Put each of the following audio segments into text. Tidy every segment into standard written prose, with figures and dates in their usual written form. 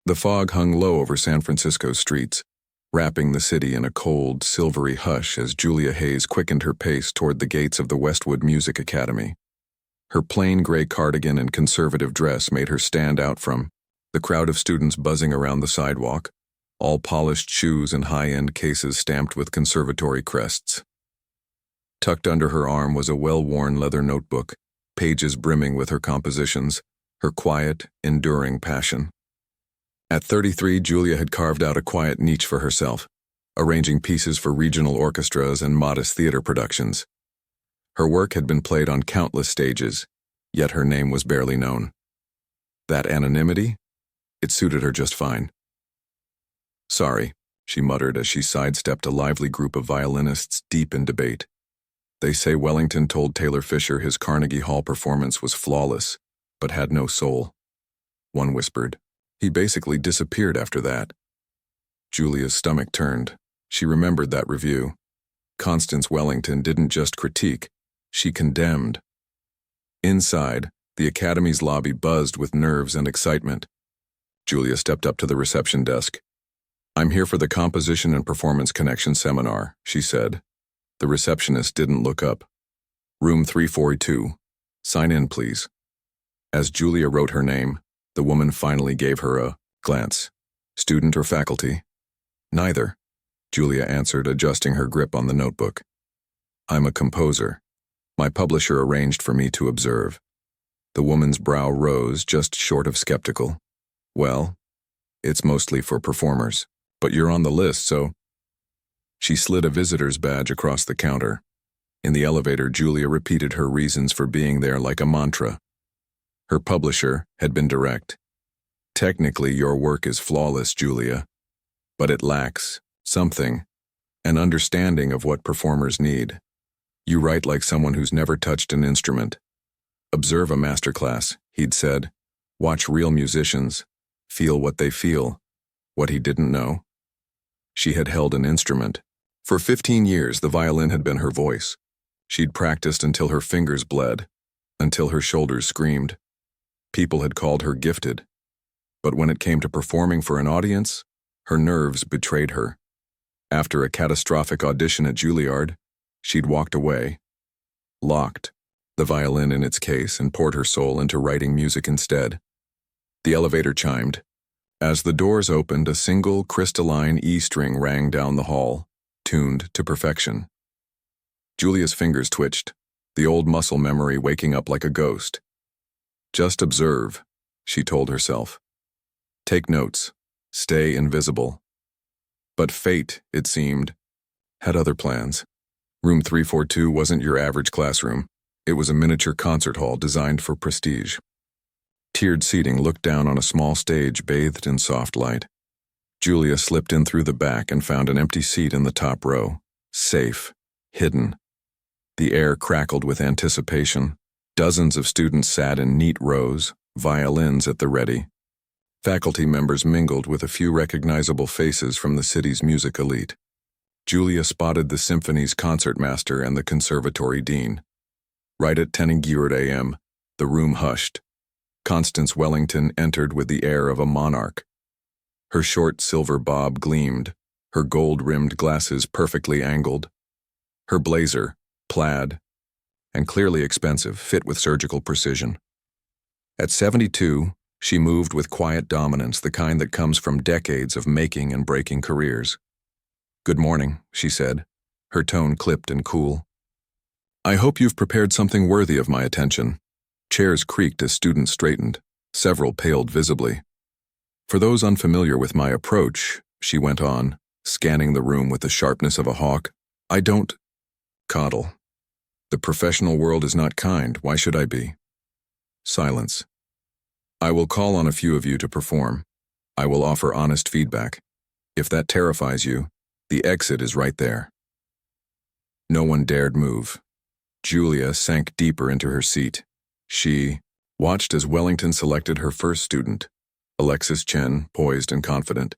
The fog hung low over San Francisco's streets, wrapping the city in a cold, silvery hush as Julia Hayes quickened her pace toward the gates of the Westwood Music Academy. Her plain gray cardigan and conservative dress made her stand out from the crowd of students buzzing around the sidewalk, all polished shoes and high-end cases stamped with conservatory crests. Tucked under her arm was a well-worn leather notebook, pages brimming with her compositions, her quiet, enduring passion. At 33, Julia had carved out a quiet niche for herself, arranging pieces for regional orchestras and modest theater productions. Her work had been played on countless stages, yet her name was barely known. That anonymity? It suited her just fine. "Sorry," she muttered as she sidestepped a lively group of violinists deep in debate. "They say Wellington told Taylor Fisher his Carnegie Hall performance was flawless, but had no soul." One whispered, "He basically disappeared after that." Julia's stomach turned. She remembered that review. Constance Wellington didn't just critique, she condemned. Inside, the Academy's lobby buzzed with nerves and excitement. Julia stepped up to the reception desk. "I'm here for the Composition and Performance Connection seminar," she said. The receptionist didn't look up. "Room 342. Sign in, please." As Julia wrote her name, the woman finally gave her a glance. "Student or faculty?" "Neither," Julia answered, adjusting her grip on the notebook. "I'm a composer. My publisher arranged for me to observe." The woman's brow rose just short of skeptical. "Well, it's mostly for performers, but you're on the list, so—" She slid a visitor's badge across the counter. In the elevator, Julia repeated her reasons for being there like a mantra. Her publisher had been direct. "Technically, your work is flawless, Julia, but it lacks something, an understanding of what performers need. You write like someone who's never touched an instrument. Observe a masterclass," he'd said. "Watch real musicians. Feel what they feel." What he didn't know? She had held an instrument. For 15 years, the violin had been her voice. She'd practiced until her fingers bled, until her shoulders screamed. People had called her gifted. But when it came to performing for an audience, her nerves betrayed her. After a catastrophic audition at Juilliard, she'd walked away, locked the violin in its case, and poured her soul into writing music instead. The elevator chimed. As the doors opened, a single crystalline E string rang down the hall, tuned to perfection. Julia's fingers twitched, the old muscle memory waking up like a ghost. "Just observe," she told herself. "Take notes. Stay invisible." But fate, it seemed, had other plans. Room 342 wasn't your average classroom. It was a miniature concert hall designed for prestige. Tiered seating looked down on a small stage bathed in soft light. Julia slipped in through the back and found an empty seat in the top row. Safe. Hidden. The air crackled with anticipation. Dozens of students sat in neat rows, violins at the ready. Faculty members mingled with a few recognizable faces from the city's music elite. Julia spotted the symphony's concertmaster and the conservatory dean. Right at 10 a.m., the room hushed. Constance Wellington entered with the air of a monarch. Her short silver bob gleamed, her gold-rimmed glasses perfectly angled. Her blazer, plaid, and clearly expensive, fit with surgical precision. At 72, she moved with quiet dominance, the kind that comes from decades of making and breaking careers. "Good morning," she said, her tone clipped and cool. "I hope you've prepared something worthy of my attention." Chairs creaked as students straightened. Several paled visibly. "For those unfamiliar with my approach," she went on, scanning the room with the sharpness of a hawk, "I don't coddle. The professional world is not kind. Why should I be?" Silence. "I will call on a few of you to perform. I will offer honest feedback. If that terrifies you, the exit is right there." No one dared move. Julia sank deeper into her seat. She watched as Wellington selected her first student, Alexis Chen, poised and confident.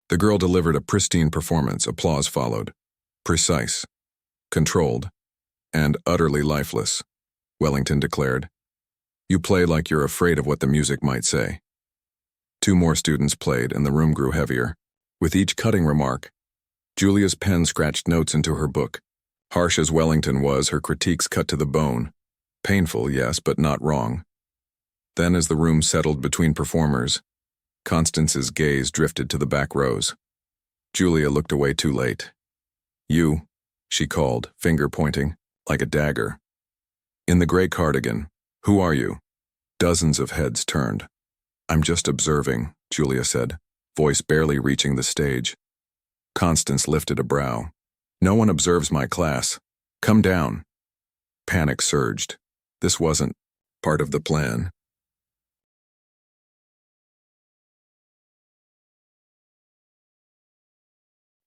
The girl delivered a pristine performance. Applause followed. Precise, controlled, and utterly lifeless, Wellington declared. "You play like you're afraid of what the music might say." Two more students played, and the room grew heavier. With each cutting remark, Julia's pen scratched notes into her book. Harsh as Wellington was, her critiques cut to the bone. Painful, yes, but not wrong. Then, as the room settled between performers, Constance's gaze drifted to the back rows. Julia looked away too late. "You," she called, finger pointing, like a dagger. "In the gray cardigan. Who are you?" Dozens of heads turned. "I'm just observing," Julia said, voice barely reaching the stage. Constance lifted a brow. "No one observes my class. Come down." Panic surged. This wasn't part of the plan.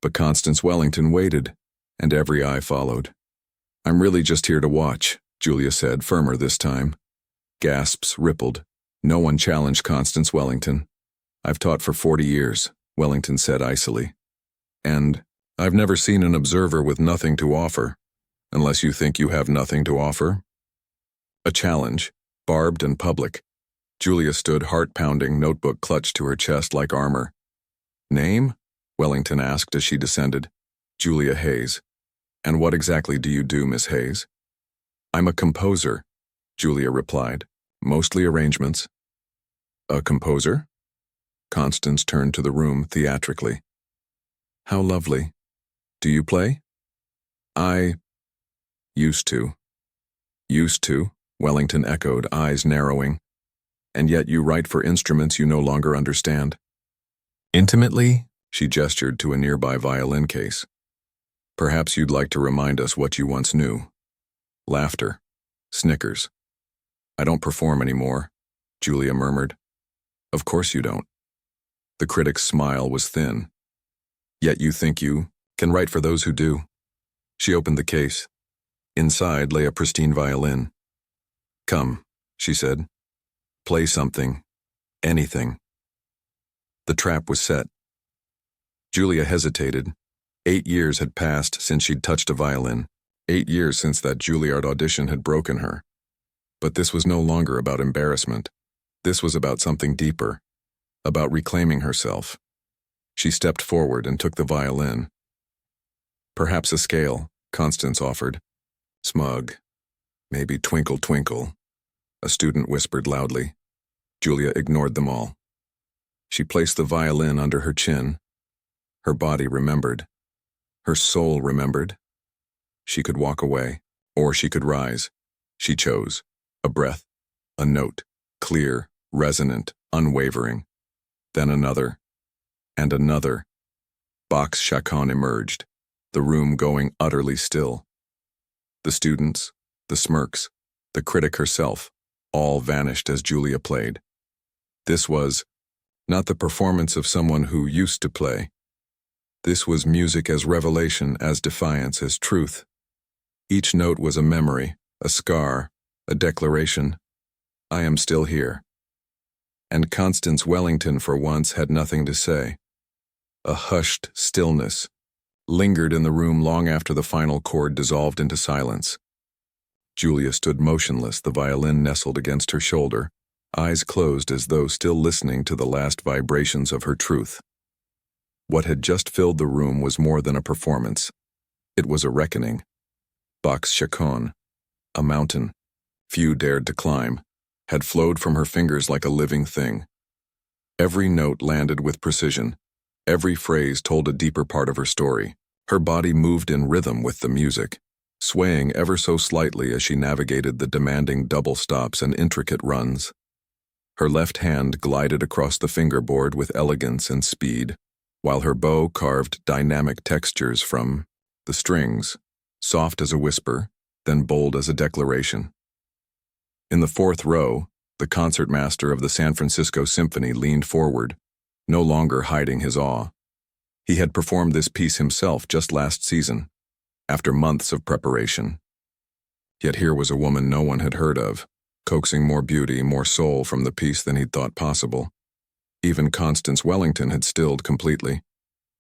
But Constance Wellington waited, and every eye followed. "I'm really just here to watch," Julia said, firmer this time. Gasps rippled. No one challenged Constance Wellington. "I've taught for 40 years, Wellington said icily. "And I've never seen an observer with nothing to offer, unless you think you have nothing to offer." A challenge, barbed and public. Julia stood heart-pounding, notebook clutched to her chest like armor. "Name?" Wellington asked as she descended. "Julia Hayes." "And what exactly do you do, Miss Hayes?" "I'm a composer," Julia replied. "Mostly arrangements." "A composer?" Constance turned to the room theatrically. "How lovely. Do you play?" "I used to." "Used to," Wellington echoed, eyes narrowing. "And yet you write for instruments you no longer understand." "Intimately?" She gestured to a nearby violin case. "Perhaps you'd like to remind us what you once knew." Laughter. Snickers. "I don't perform anymore," Julia murmured. "Of course you don't." The critic's smile was thin. "Yet you think you can write for those who do." She opened the case. Inside lay a pristine violin. "Come," she said. "Play something. Anything." The trap was set. Julia hesitated. 8 years had passed since she'd touched a violin. 8 years since that Juilliard audition had broken her. But this was no longer about embarrassment. This was about something deeper. About reclaiming herself. She stepped forward and took the violin. "Perhaps a scale," Constance offered. "Smug. Maybe Twinkle Twinkle," a student whispered loudly. Julia ignored them all. She placed the violin under her chin. Her body remembered. Her soul remembered. She could walk away, or she could rise. She chose. A breath, a note, clear, resonant, unwavering. Then another, and another. Bach's Chaconne emerged, the room going utterly still. The students, the smirks, the critic herself, all vanished as Julia played. This was not the performance of someone who used to play. This was music as revelation, as defiance, as truth. Each note was a memory, a scar, a declaration. I am still here. And Constance Wellington for once had nothing to say. A hushed stillness lingered in the room long after the final chord dissolved into silence. Julia stood motionless, the violin nestled against her shoulder, eyes closed as though still listening to the last vibrations of her truth. What had just filled the room was more than a performance. It was a reckoning. Bach's Chaconne, a mountain few dared to climb, had flowed from her fingers like a living thing. Every note landed with precision. Every phrase told a deeper part of her story. Her body moved in rhythm with the music, swaying ever so slightly as she navigated the demanding double stops and intricate runs. Her left hand glided across the fingerboard with elegance and speed, while her bow carved dynamic textures from the strings, soft as a whisper, then bold as a declaration. In the fourth row, the concertmaster of the San Francisco Symphony leaned forward, no longer hiding his awe. He had performed this piece himself just last season, after months of preparation. Yet here was a woman no one had heard of, coaxing more beauty, more soul from the piece than he'd thought possible. Even Constance Wellington had stilled completely.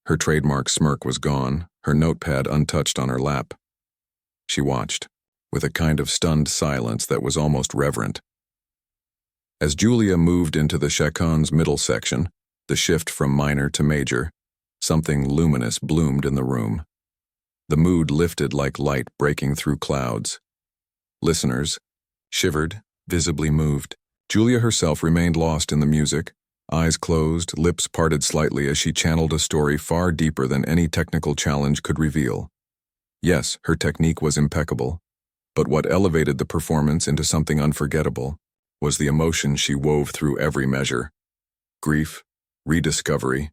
Her trademark smirk was gone, her notepad untouched on her lap. She watched, with a kind of stunned silence that was almost reverent. As Julia moved into the Chaconne's middle section, The shift from minor to major, something luminous bloomed in the room. The mood lifted like light breaking through clouds. Listeners shivered, visibly moved. Julia herself remained lost in the music, eyes closed, lips parted slightly as she channeled a story far deeper than any technical challenge could reveal. Yes, her technique was impeccable, but what elevated the performance into something unforgettable was the emotion she wove through every measure. Grief, rediscovery,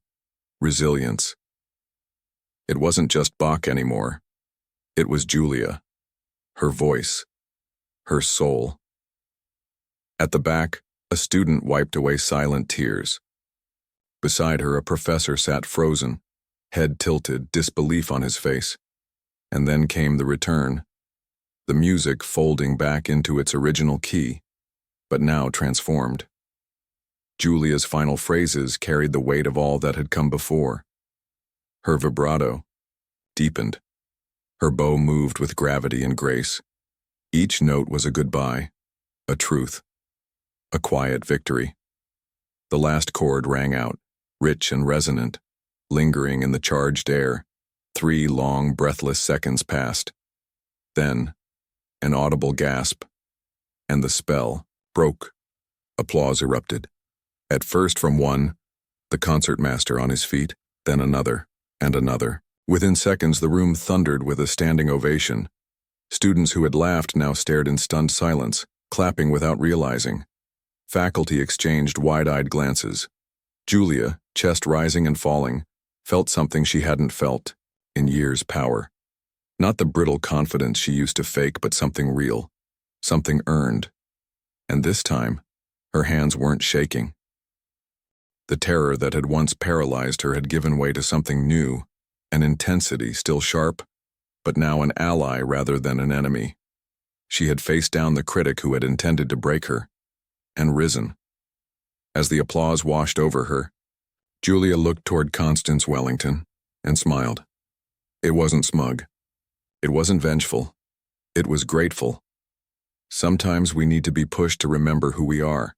resilience. It wasn't just Bach anymore. It was Julia. Her voice. Her soul. At the back, a student wiped away silent tears. Beside her, a professor sat frozen, head tilted, disbelief on his face. And then came the return. The music folding back into its original key, but now transformed. Julia's final phrases carried the weight of all that had come before. Her vibrato deepened. Her bow moved with gravity and grace. Each note was a goodbye, a truth, a quiet victory. The last chord rang out, rich and resonant, lingering in the charged air. 3 long, breathless seconds passed. Then, an audible gasp, and the spell broke. Applause erupted. At first from one, the concertmaster on his feet, then another, and another. Within seconds, the room thundered with a standing ovation. Students who had laughed now stared in stunned silence, clapping without realizing. Faculty exchanged wide-eyed glances. Julia, chest rising and falling, felt something she hadn't felt in years. Power. Not the brittle confidence she used to fake, but something real, something earned. And this time, her hands weren't shaking. The terror that had once paralyzed her had given way to something new, an intensity still sharp, but now an ally rather than an enemy. She had faced down the critic who had intended to break her, and risen. As the applause washed over her, Julia looked toward Constance Wellington and smiled. It wasn't smug. It wasn't vengeful. It was grateful. Sometimes we need to be pushed to remember who we are.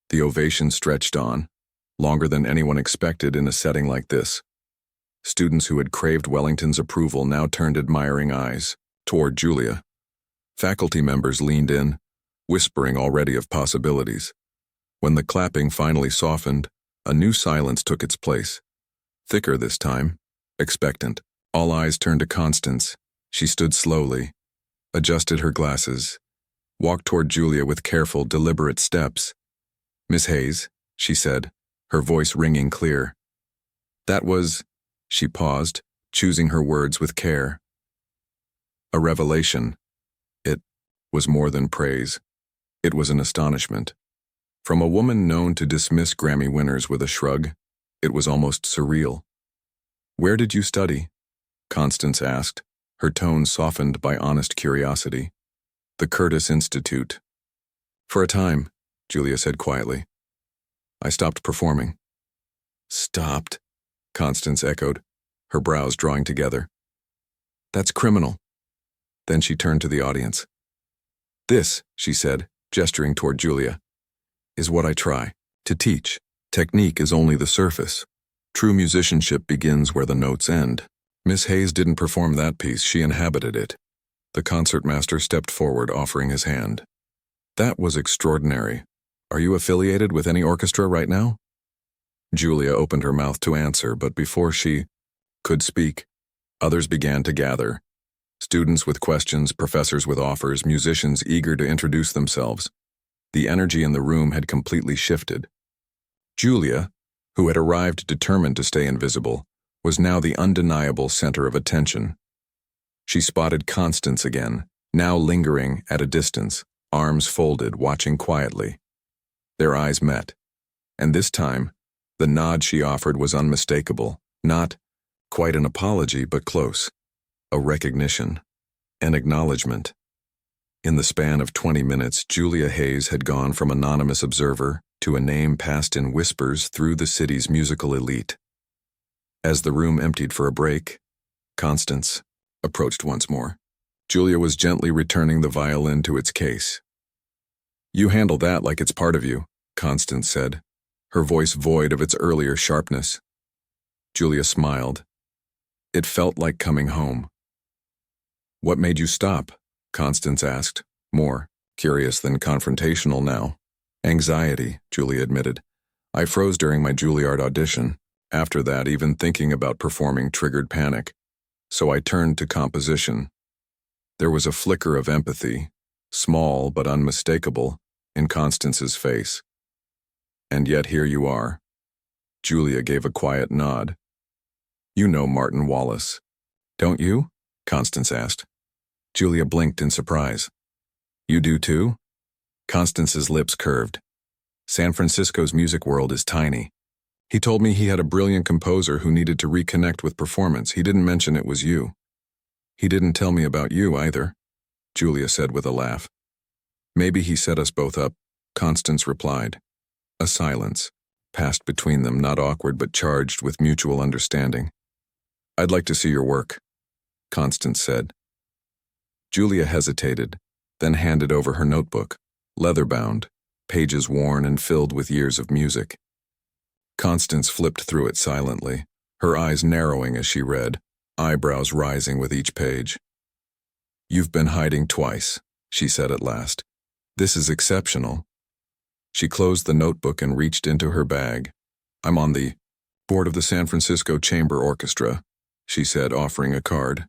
The ovation stretched on, longer than anyone expected in a setting like this. Students who had craved Wellington's approval now turned admiring eyes toward Julia. Faculty members leaned in, whispering already of possibilities. When the clapping finally softened, a new silence took its place. Thicker this time, expectant. All eyes turned to Constance. She stood slowly, adjusted her glasses, walked toward Julia with careful, deliberate steps. "Miss Hayes," she said, her voice ringing clear. "That was..." She paused, choosing her words with care. "A revelation." It was more than praise. It was an astonishment. From a woman known to dismiss Grammy winners with a shrug, it was almost surreal. "Where did you study?" Constance asked, her tone softened by honest curiosity. "The Curtis Institute." "For a time," Julia said quietly. "I stopped performing." "Stopped?" Constance echoed, her brows drawing together. "That's criminal." Then she turned to the audience. "This," she said, gesturing toward Julia, "is what I try to teach. Technique is only the surface. True musicianship begins where the notes end. Miss Hayes didn't perform that piece, she inhabited it." The concertmaster stepped forward, offering his hand. "That was extraordinary. Are you affiliated with any orchestra right now?" Julia opened her mouth to answer, but before she could speak, others began to gather. Students with questions, professors with offers, musicians eager to introduce themselves. The energy in the room had completely shifted. Julia, who had arrived determined to stay invisible, was now the undeniable center of attention. She spotted Constance again, now lingering at a distance, arms folded, watching quietly. Their eyes met, and this time, the nod she offered was unmistakable, not quite an apology, but close. A recognition, an acknowledgement. In the span of 20 minutes, Julia Hayes had gone from anonymous observer to a name passed in whispers through the city's musical elite. As the room emptied for a break, Constance approached once more. Julia was gently returning the violin to its case. "You handle that like it's part of you," Constance said. her voice void of its earlier sharpness. Julia smiled. It felt like coming home. "What made you stop?" Constance asked, more curious than confrontational now. "Anxiety," Julia admitted. "I froze during my Juilliard audition. After that, even thinking about performing triggered panic. So I turned to composition." There was a flicker of empathy, small but unmistakable, in Constance's face. "And yet here you are." Julia gave a quiet nod. "You know Martin Wallace, don't you?" Constance asked. Julia blinked in surprise. "You do too?" Constance's lips curved. "San Francisco's music world is tiny. He told me he had a brilliant composer who needed to reconnect with performance. He didn't mention it was you." "He didn't tell me about you either," Julia said with a laugh. "Maybe he set us both up," Constance replied. A silence passed between them, not awkward but charged with mutual understanding. "I'd like to see your work," Constance said. Julia hesitated, then handed over her notebook, leather-bound, pages worn and filled with years of music. Constance flipped through it silently, her eyes narrowing as she read, eyebrows rising with each page. "You've been hiding twice," she said at last. "This is exceptional." She closed the notebook and reached into her bag. "I'm on the board of the San Francisco Chamber Orchestra," she said, offering a card.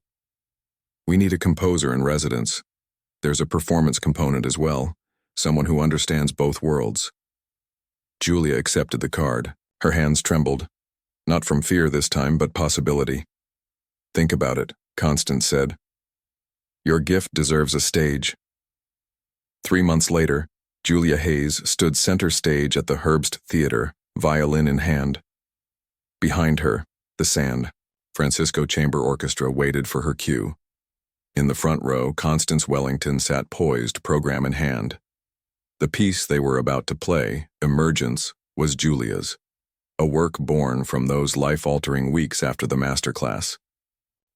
"We need a composer in residence. There's a performance component as well, someone who understands both worlds." Julia accepted the card. Her hands trembled. Not from fear this time, but possibility. "Think about it," Constance said. "Your gift deserves a stage." 3 months later, Julia Hayes stood center stage at the Herbst Theater, violin in hand. Behind her, the San Francisco Chamber Orchestra waited for her cue. In the front row, Constance Wellington sat poised, program in hand. The piece they were about to play, Emergence, was Julia's, a work born from those life-altering weeks after the masterclass.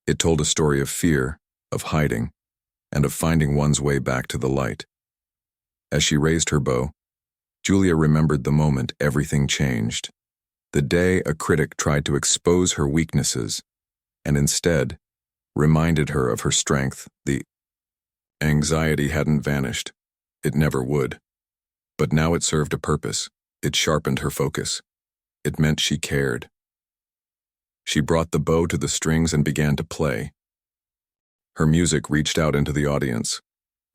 It told a story of fear, of hiding, and of finding one's way back to the light. As she raised her bow, Julia remembered the moment everything changed. The day a critic tried to expose her weaknesses, and instead reminded her of her strength. The anxiety hadn't vanished. It never would. But now it served a purpose. It sharpened her focus. It meant she cared. She brought the bow to the strings and began to play. Her music reached out into the audience,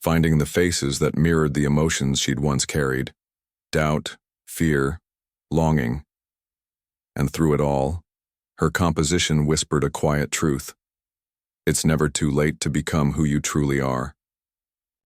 finding the faces that mirrored the emotions she'd once carried: doubt, fear, longing. And through it all, her composition whispered a quiet truth. It's never too late to become who you truly are.